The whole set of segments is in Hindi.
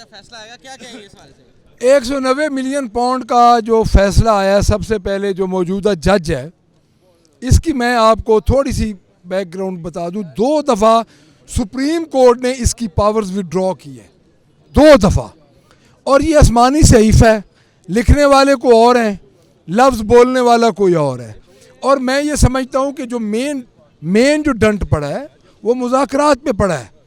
फैसला आएगा, क्या कहेंगे इस बारे से? 190 मिलियन पाउंड का जो फैसला आया, सबसे पहले जो मौजूदा जज है, इसकी मैं आपको थोड़ी सी बैकग्राउंड बता दूं। 2 दफ़ा सुप्रीम कोर्ट ने इसकी पावर्स विड्रॉ की है, 2 दफ़ा। और ये आसमानी सहीफ़ है, लिखने वाले को और हैं, लफ्ज़ बोलने वाला कोई और है। और मैं ये समझता हूँ कि जो मेन जो डंट पड़ा है वो मुज़ाकरात पे पड़ा है।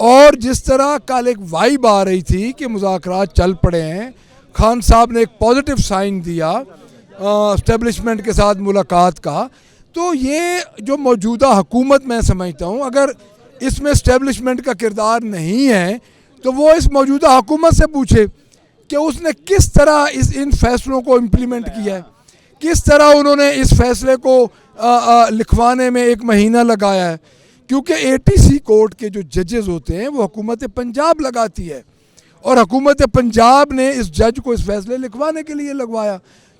और जिस तरह कल एक वाइब आ रही थी कि मुज़ाकरात चल पड़े हैं, खान साहब ने एक पॉजिटिव साइन दिया एस्टेब्लिशमेंट के साथ मुलाकात का, तो ये जो मौजूदा हुकूमत, मैं समझता हूँ अगर इसमें एस्टेब्लिशमेंट का किरदार नहीं है तो वो इस मौजूदा हुकूमत से पूछे कि उसने किस तरह इन फैसलों को इम्प्लीमेंट किया है, किस तरह उन्होंने इस फैसले को लिखवाने में 1 महीना लगाया है। क्योंकि ATC कोर्ट के जो जजेस होते हैं वो हुकूमत पंजाब लगाती है, और हुकूमत पंजाब ने इस जज को इस फैसले लिखवाने के लिए लगवाया।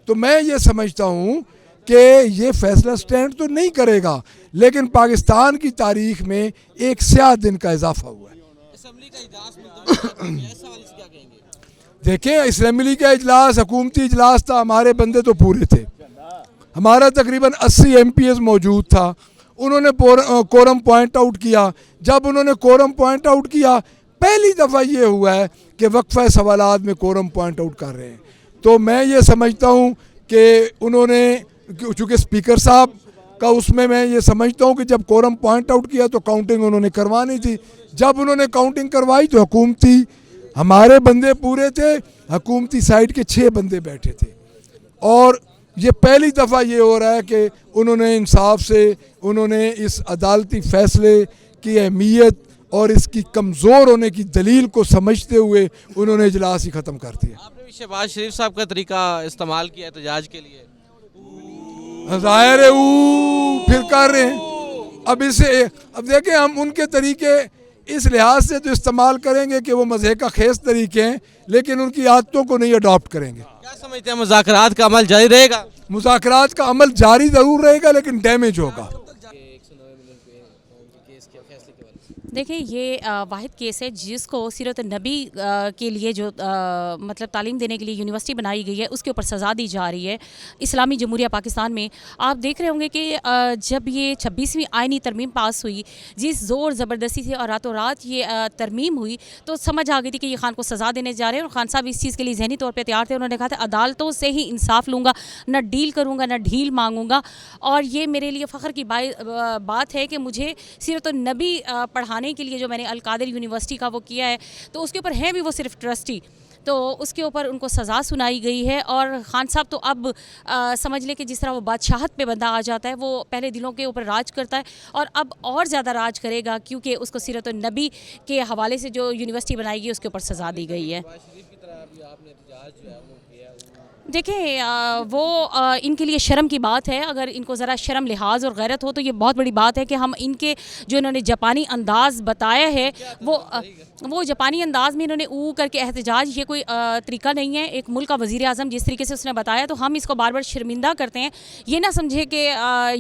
तो मैं ये समझता हूँ कि ये फैसला स्टैंड तो नहीं करेगा, लेकिन पाकिस्तान की तारीख में एक स्याह दिन का इजाफा हुआ है। असेंबली का इजलास क्या कहेंगे? देखें, असेंबली का इजलास हुकूमती इजलास था, हमारे बंदे तो पूरे थे, हमारा तकरीबन 80 MPs मौजूद था। उन्होंने कोरम पॉइंट आउट किया। जब उन्होंने कोरम पॉइंट आउट किया, पहली दफ़ा ये हुआ है कि वक्फा सवालात में कोरम पॉइंट आउट कर रहे हैं। तो मैं ये समझता हूँ कि उन्होंने, चूँकि स्पीकर साहब का उसमें, मैं ये समझता हूँ कि जब कोरम पॉइंट आउट किया तो काउंटिंग उन्होंने करवानी थी। जब उन्होंने काउंटिंग करवाई तो हुकूमती, हमारे बंदे पूरे थे, हुकूमती साइड के 6 बंदे बैठे थे। और ये पहली दफ़ा ये हो रहा है कि उन्होंने इंसाफ से, उन्होंने इस अदालती फ़ैसले की अहमियत और इसकी कमज़ोर होने की दलील को समझते हुए उन्होंने इजलास ही ख़त्म कर दिया। आपने भी शहबाज शरीफ साहब का तरीका इस्तेमाल किया एहतजाज के लिए? ज़ाहिर है फिर कर रहे हैं। अब देखें, हम उनके तरीके इस लिहाज से तो इस्तेमाल करेंगे कि वो मज़े का खेस तरीके हैं, लेकिन उनकी आदतों को नहीं अडॉप्ट करेंगे। क्या समझते हैं, मुज़ाकरात का अमल जारी रहेगा? मुज़ाकरात का अमल जारी ज़रूर रहेगा, लेकिन डैमेज होगा। देखिए, ये वाहिद केस है जिसको सीरत नबी के लिए जो मतलब तालीम देने के लिए यूनिवर्सिटी बनाई गई है, उसके ऊपर सज़ा दी जा रही है इस्लामी जमहूरिया पाकिस्तान में। आप देख रहे होंगे कि जब ये 26वीं आइनी तरमीम पास हुई, जिस ज़ोर ज़बरदस्ती से और रातों रात ये तरमीम हुई, तो समझ आ गई थी कि ये खान को सज़ा देने जा रहे हैं। और खान साहब इस चीज़ के लिए जहनी तौर पर तैयार थे। उन्होंने कहा था अदालतों से ही इंसाफ लूँगा, न डील करूँगा न ढील मांगूँगा। और ये मेरे लिए फ़ख्र की बात है कि मुझे सीरत नबी पढ़ाने के लिए जो मैंने अल कादिर यूनिवर्सिटी का वो किया है, तो उसके ऊपर हैं भी वो सिर्फ ट्रस्टी, तो उसके ऊपर उनको सज़ा सुनाई गई है। और ख़ान साहब तो अब समझ लें कि जिस तरह वो बादशाहत पे बंदा आ जाता है, वो पहले दिलों के ऊपर राज करता है और अब और ज़्यादा राज करेगा, क्योंकि उसको सीरत नबी के हवाले से जो यूनिवर्सिटी बनाई गई उसके ऊपर सज़ा दी गई है। देखें, वो इनके लिए शर्म की बात है। अगर इनको ज़रा शर्म लिहाज और गैरत हो तो ये बहुत बड़ी बात है कि हम इनके जो इन्होंने जापानी अंदाज़ बताया है, वो जापानी अंदाज़ में इन्होंने ऊ करके एहतजाज, ये कोई तरीका नहीं है। एक मुल्क का वज़ीर आज़म जिस तरीके से उसने बताया, तो हम इसको बार बार शर्मिंदा करते हैं। ये ना समझे कि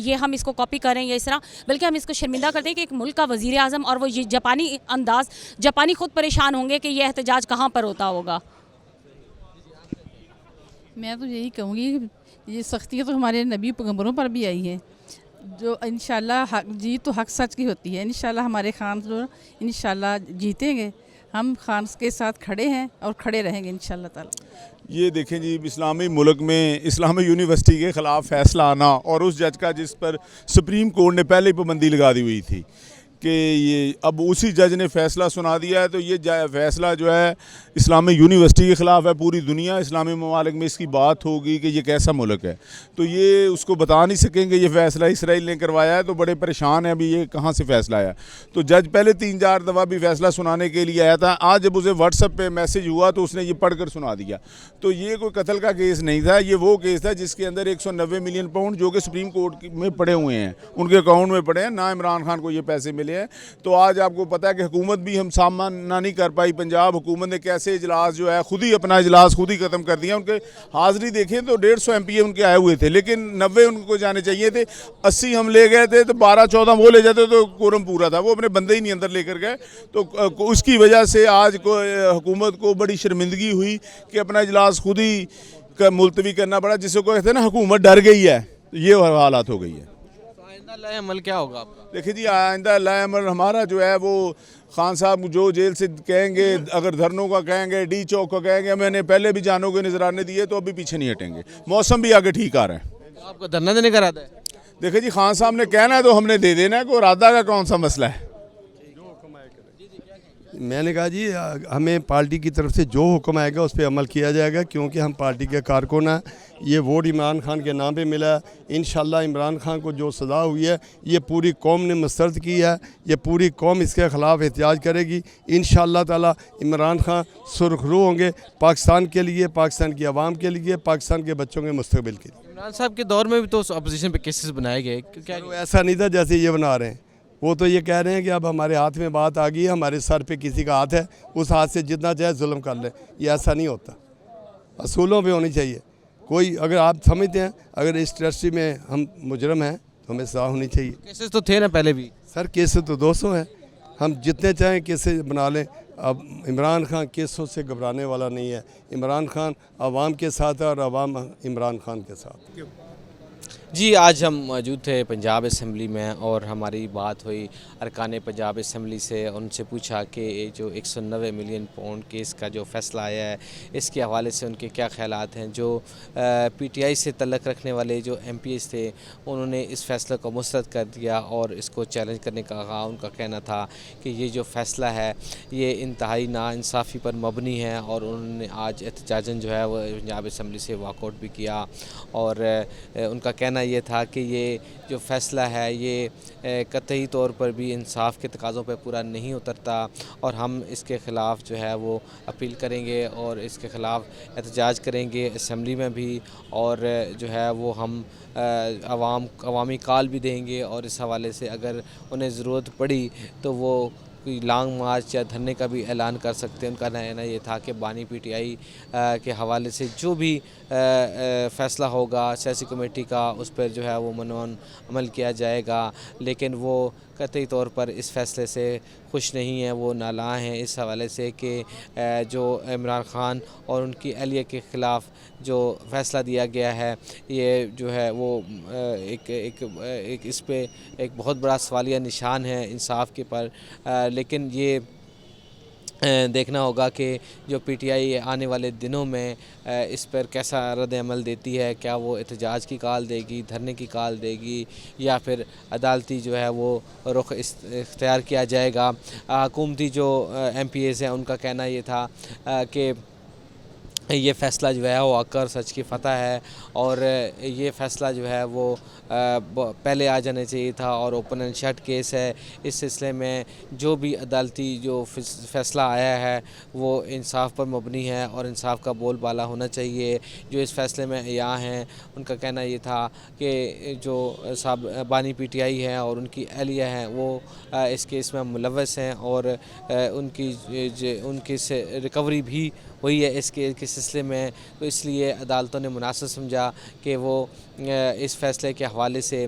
ये हम इसको कॉपी कर रहे हैं या इस तरह, बल्कि हम इसको शर्मिंदा करते हैं कि एक मुल्क का वज़ीर आज़म और वो ये जापानी अंदाज़, जापानी ख़ुद परेशान होंगे कि ये एहतजाज कहाँ पर होता होगा। मैं तो यही कहूँगी कि ये सख्तियाँ तो हमारे नबी पैगंबरों पर भी आई है, जो इंशाल्लाह जीत तो हक सच की होती है। इंशाल्लाह हमारे खान जो इंशाल्लाह जीतेंगे, हम खान के साथ खड़े हैं और खड़े रहेंगे इंशाल्लाह ताला। ये देखें जी, इस्लामी मुल्क में इस्लामी यूनिवर्सिटी के ख़िलाफ़ फ़ैसला आना, और उस जज का जिस पर सुप्रीम कोर्ट ने पहले ही पाबंदी लगा दी हुई थी कि ये अब उसी जज ने फ़ैसला सुना दिया है, तो ये फ़ैसला जो है इस्लामी यूनिवर्सिटी के ख़िलाफ़ है। पूरी दुनिया इस्लामी ममालिक में इसकी बात होगी कि ये कैसा मुल्क है, तो ये उसको बता नहीं सकेंगे ये फ़ैसला इसराइल ने करवाया है, तो बड़े परेशान हैं अभी ये कहाँ से फ़ैसला आया। तो जज पहले 3-4 दफ़ा भी फ़ैसला सुनाने के लिए आया था। आज जब उसे व्हाट्सएप पे मैसेज हुआ तो उसने ये पढ़ कर सुना दिया। तो ये कोई कत्ल का केस नहीं था, ये वो केस था जिसके अंदर 190 मिलियन पाउंड जो कि सुप्रीम कोर्ट में पड़े हुए हैं, उनके अकाउंट में पड़े हैं, ना इमरान खान को ये पैसे मिले हैं। तो आज आपको पता है कि हुकूमत भी हम सामना नहीं कर पाई। पंजाब हुकूमत ने कैसे इजलास जो है खुद ही अपना इजलास खुद ही ख़त्म कर दिया। उनके हाज़िरी देखें तो 150 MPA उनके आए हुए थे, लेकिन 90 उनको जाने चाहिए थे। 80 हम ले गए थे, तो 12-14 वो ले जाते तो कोरम पूरा था। वो अपने बंदे ही नहीं अंदर लेकर गए, तो उसकी वजह से आज को हुकूमत को बड़ी शर्मिंदगी हुई कि अपना इजलास खुद ही मुलतवी करना पड़ा, जिसको कहते हैं ना हुकूमत डर गई है। ये हालात हो गई है। तो आइंदा लाए अमल क्या होगा आपका? देखिए जी, आइंदा लाए अमल हमारा जो है वो खान साहब जो जेल से कहेंगे, अगर धरनों का कहेंगे, डी चौक का कहेंगे, मैंने पहले भी जानों के नजराने दिए, तो अभी पीछे नहीं हटेंगे। मौसम भी आगे ठीक आ रहा है। तो आपको धरना देने का इरादा है? देखिए जी, खान साहब ने कहना है तो हमने दे देना है, कोई इरादा का कौन सा मसला है। मैंने कहा जी हमें पार्टी की तरफ से जो हुक्म आएगा उस पर अमल किया जाएगा, क्योंकि हम पार्टी के कारकुन हैं। ये वोट इमरान खान के नाम पे मिला है। इंशाल्लाह इमरान खान को जो सज़ा हुई है ये पूरी कौम ने मुस्तरद की है। ये पूरी कौम इसके ख़िलाफ़ एहतजाज करेगी। इंशाल्लाह ताला इमरान खान सुरखरू होंगे पाकिस्तान के लिए, पाकिस्तान की आवाम के लिए, पाकिस्तान के बच्चों के मुस्तकबिल के लिए। इमरान साहब के दौर में भी तो अपोजिशन पे केसेस बनाए गए, क्या? तो ऐसा नहीं था जैसे ये बना रहे हैं। वो तो ये कह रहे हैं कि अब हमारे हाथ में बात आ गई है, हमारे सर पे किसी का हाथ है, उस हाथ से जितना चाहे जुल्म कर ले। ये ऐसा नहीं होता, असूलों पे होनी चाहिए। कोई अगर आप समझते हैं अगर इस इंडस्ट्री में हम मुजरम हैं तो हमें सज़ा होनी चाहिए। केसेस तो थे ना पहले भी। सर केसेस तो 200 हैं, हम जितने चाहें केसेस बना लें। अब इमरान खान केसों से घबराने वाला नहीं है। इमरान खान आवाम के साथ है और आवाम इमरान खान के साथ। जी, आज हम मौजूद थे पंजाब असम्बली में और हमारी बात हुई अरकान पंजाब असम्बली से। उनसे पूछा कि जो 190 मिलियन पाउंड केस का जो फ़ैसला आया है इसके हवाले से उनके क्या ख़यालात हैं। जो PTI से तल्लक़ रखने वाले जो MPs थे उन्होंने इस फ़ैसले को मुस्तरद कर दिया और इसको चैलेंज करने का कहा। उनका कहना था कि ये जो फ़ैसला है ये इंतहाई नाइंसाफ़ी पर मबनी है और उन्होंने आज एहतजाजन जो है वो पंजाब असम्बली से वॉकआउट भी किया। और उनका कहना ये था कि ये जो फ़ैसला है ये कतई तौर पर भी इंसाफ के तकाज़ों पर पूरा नहीं उतरता और हम इसके ख़िलाफ़ जो है वो अपील करेंगे और इसके ख़िलाफ़ एहतजाज करेंगे असम्बली में भी। और जो है वो हम अवामी कॉल भी देंगे और इस हवाले से अगर उन्हें ज़रूरत पड़ी तो वो कोई लॉन्ग मार्च या धरने का भी ऐलान कर सकते हैं। उनका कहना ये था कि बानी PTI के हवाले से जो भी फ़ैसला होगा सियासी कमेटी का उस पर जो है वो मनोन अमल किया जाएगा, लेकिन वो कतई तौर पर इस फ़ैसले से खुश नहीं है। वो नालां हैं इस हवाले से कि जो इमरान खान और उनकी अहलिया के ख़िलाफ़ जो फ़ैसला दिया गया है ये जो है वो एक इस पे एक बहुत बड़ा सवालिया निशान है इंसाफ के पर। लेकिन ये देखना होगा कि जो PTI आने वाले दिनों में इस पर कैसा रद्द अमल देती है। क्या वो एहतजाज की कॉल देगी, धरने की कॉल देगी या फिर अदालती जो है वो रुख इख्तियार किया जाएगा। हुकूमती जो MPAs हैं उनका कहना ये था कि ये फ़ैसला जो है वो आकर सच की फ़तह है और ये फ़ैसला जो है वो पहले आ जाना चाहिए था और ओपन एंड शट केस है। इस सिलसिले में जो भी अदालती जो फ़ैसला आया है वो इंसाफ पर मबनी है और इंसाफ का बोलबाला होना चाहिए। जो इस फ़ैसले में यहाँ हैं उनका कहना ये था कि जो बानी PTI हैं और उनकी अहलिया हैं वो इस केस में मुलव्वस हैं और उनकी से रिकवरी भी हुई है इसके सिलसिले में। तो इसलिए अदालतों ने मुनासिब समझा कि वो इस फ़ैसले के हवाले से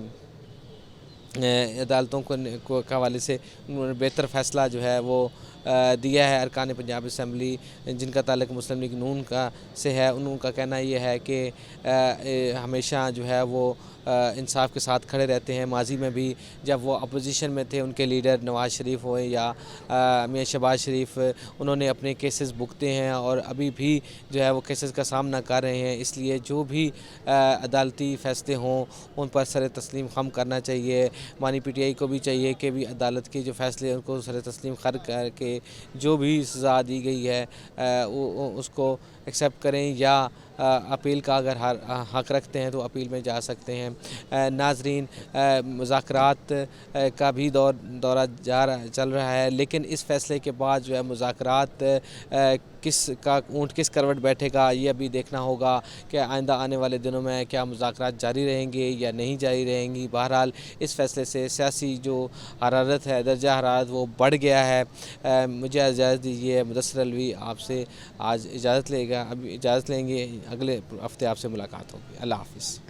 अदालतों को के हवाले से उन्होंने बेहतर फ़ैसला जो है वो दिया है। अरकान पंजाब असम्बली जिनका ताल्लुक़ मुस्लिम लीग नून का से है उनका कहना ये है कि हमेशा जो है वो इंसाफ के साथ खड़े रहते हैं। माजी में भी जब वो अपोजिशन में थे उनके लीडर नवाज़ शरीफ हो या मियां शहबाज शरीफ उन्होंने अपने केसेस भुगते हैं और अभी भी जो है वो केसेस का सामना कर रहे हैं। इसलिए जो भी अदालती फ़ैसले हों उन पर सर तस्लीम खम करना चाहिए। बानी PTI को भी चाहिए कि भी अदालत के जो फ़ैसले उनको सर तस्लीम खर करके जो भी सज़ा दी गई है उसको एक्सेप्ट करें या अपील का अगर हक रखते हैं तो अपील में जा सकते हैं। नाजरीन, मुज़ाकरात का भी दौरा चल रहा है, लेकिन इस फैसले के बाद जो है मुज़ाकरात ऊँट किस करवट बैठेगा ये अभी देखना होगा कि आइंदा आने वाले दिनों में क्या मुज़ाकरात जारी रहेंगे या नहीं जारी रहेंगी। बहरहाल इस फैसले से सियासी जो हरारत है, दर्जा हरारत, वो बढ़ गया है। मुझे इजाज़त दीजिए। मुदस्सिर अलवी आपसे आज इजाज़त लेंगे। अगले हफ्ते आपसे मुलाकात होगी। अल्लाह हाफ़िज़।